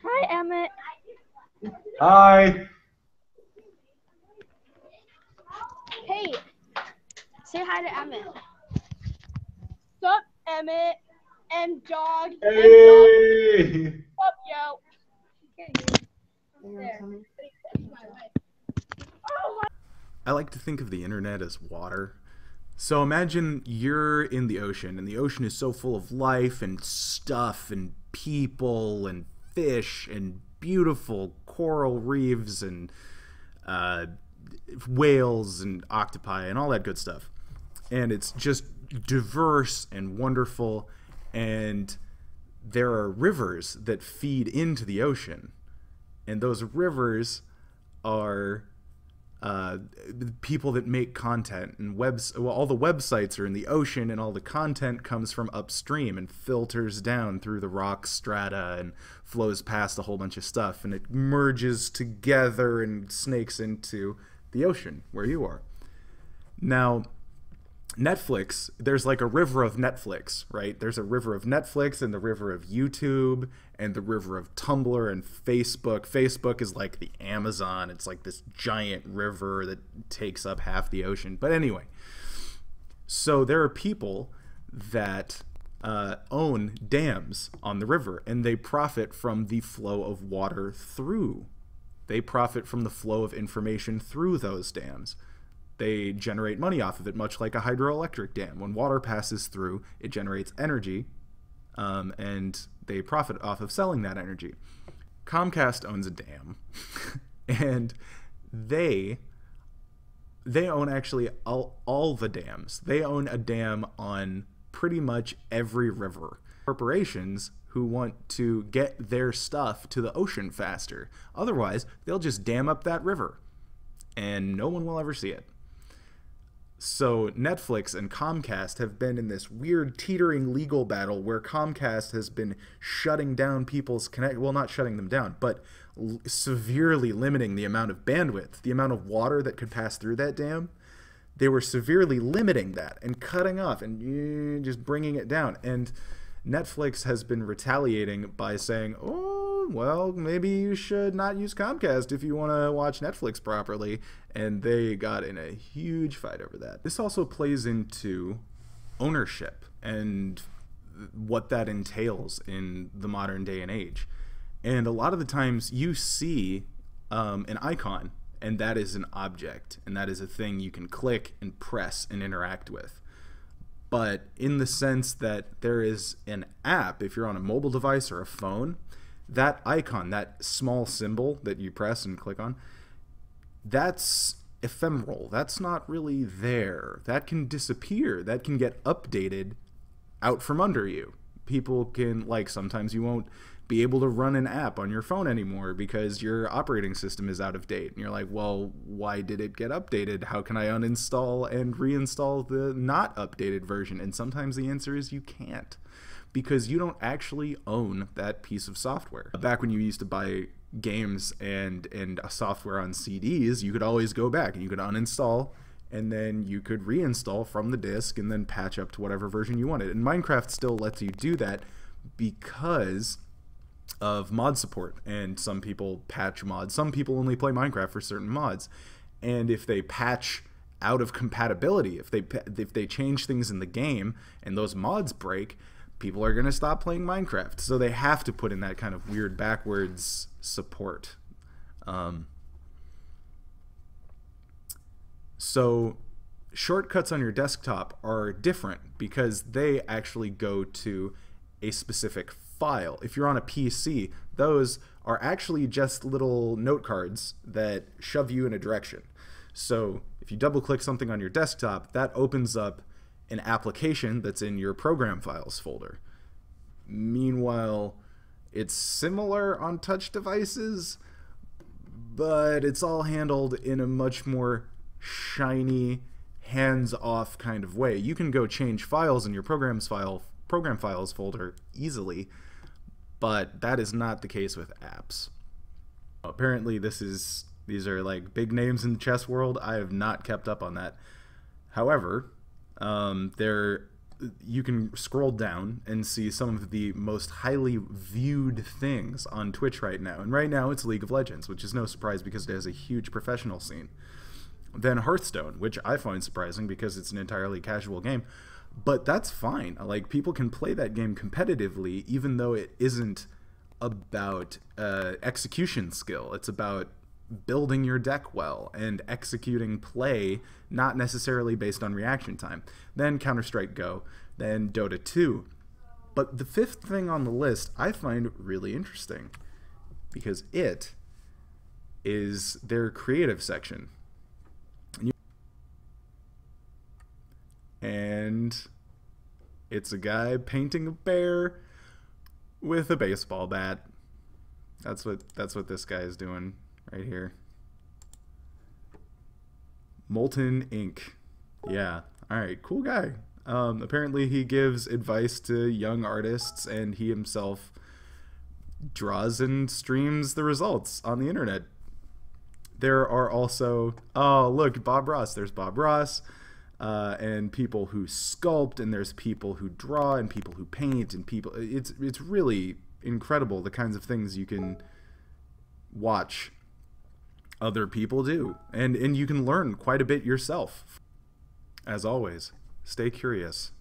Hi, Emmett. Hi. Hey, say hi to Emmett. Sup, Emmett? And dog. Hey. Sup, yo. I like to think of the internet as water. So imagine you're in the ocean, and the ocean is so full of life and stuff and people and fish and beautiful coral reefs and uh, whales and octopi and all that good stuff. And it's just diverse and wonderful, and there are rivers that feed into the ocean, and those rivers are people that make content and all the websites are in the ocean, and all the content comes from upstream and filters down through the rock strata and flows past a whole bunch of stuff, and it merges together and snakes into the ocean where you are. Now, Netflix, there's like a river of Netflix, right? There's a river of Netflix and the river of YouTube and the river of Tumblr and Facebook. Facebook is like the Amazon. It's like this giant river that takes up half the ocean. But anyway, so there are people that own dams on the river, and they profit from the flow of water through. They profit from the flow of information through those dams. They generate money off of it, much like a hydroelectric dam. When water passes through, it generates energy, and they profit off of selling that energy. Comcast owns a dam, and they own actually all the dams. They own a dam on pretty much every river. Corporations who want to get their stuff to the ocean faster. Otherwise, they'll just dam up that river, and no one will ever see it. So Netflix and Comcast have been in this weird teetering legal battle where Comcast has been shutting down people's well, not shutting them down, but severely limiting the amount of bandwidth, the amount of water that could pass through that dam. They were severely limiting that and cutting off and just bringing it down. And Netflix has been retaliating by saying, oh, well, maybe you should not use Comcast if you want to watch Netflix properly. And they got in a huge fight over that. This also plays into ownership and what that entails in the modern day and age. And a lot of the times you see an icon, and that is an object, and that is a thing you can click and press and interact with. But in the sense that there is an app, if you're on a mobile device or a phone, that icon, that small symbol that you press and click on, that's ephemeral. That's not really there. That can disappear. That can get updated out from under you. People can, like, sometimes you won't be able to run an app on your phone anymore because your operating system is out of date. And you're like, well, why did it get updated? How can I uninstall and reinstall the not updated version? And sometimes the answer is you can't, because you don't actually own that piece of software. Back when you used to buy games and a software on CDs, you could always go back and you could uninstall, and then you could reinstall from the disk and then patch up to whatever version you wanted. And Minecraft still lets you do that because of mod support, and some people patch mods. Some people only play Minecraft for certain mods, and if they patch out of compatibility, if they change things in the game and those mods break, people are going to stop playing Minecraft. So they have to put in that kind of weird backwards support. So shortcuts on your desktop are different because they actually go to a specific file. If you're on a PC, those are actually just little note cards that shove you in a direction. So if you double click something on your desktop, that opens up an application that's in your program files folder. Meanwhile, it's similar on touch devices, but it's all handled in a much more shiny, hands-off kind of way. You can go change files in your program files folder easily, but that is not the case with apps. Apparently these are like big names in the chess world. I have not kept up on that. However, there you can scroll down and see some of the most highly viewed things on Twitch right now. And right now it's League of Legends, which is no surprise because it has a huge professional scene. Then Hearthstone, which I find surprising because it's an entirely casual game. But that's fine. Like, people can play that game competitively, even though it isn't about execution skill. It's about building your deck well and executing play, not necessarily based on reaction time. Then Counter-Strike Go, then Dota 2. But the fifth thing on the list I find really interesting because it is their creative section. And it's a guy painting a bear with a baseball bat. That's what this guy is doing right here. Molten Ink. Yeah. All right. Cool guy. Apparently he gives advice to young artists, and he himself draws and streams the results on the internet. There are also, oh look, Bob Ross. There's Bob Ross, and people who sculpt, and there's people who draw, and people who paint, and people. It's really incredible the kinds of things you can watch other people do, and you can learn quite a bit yourself. As always, stay curious.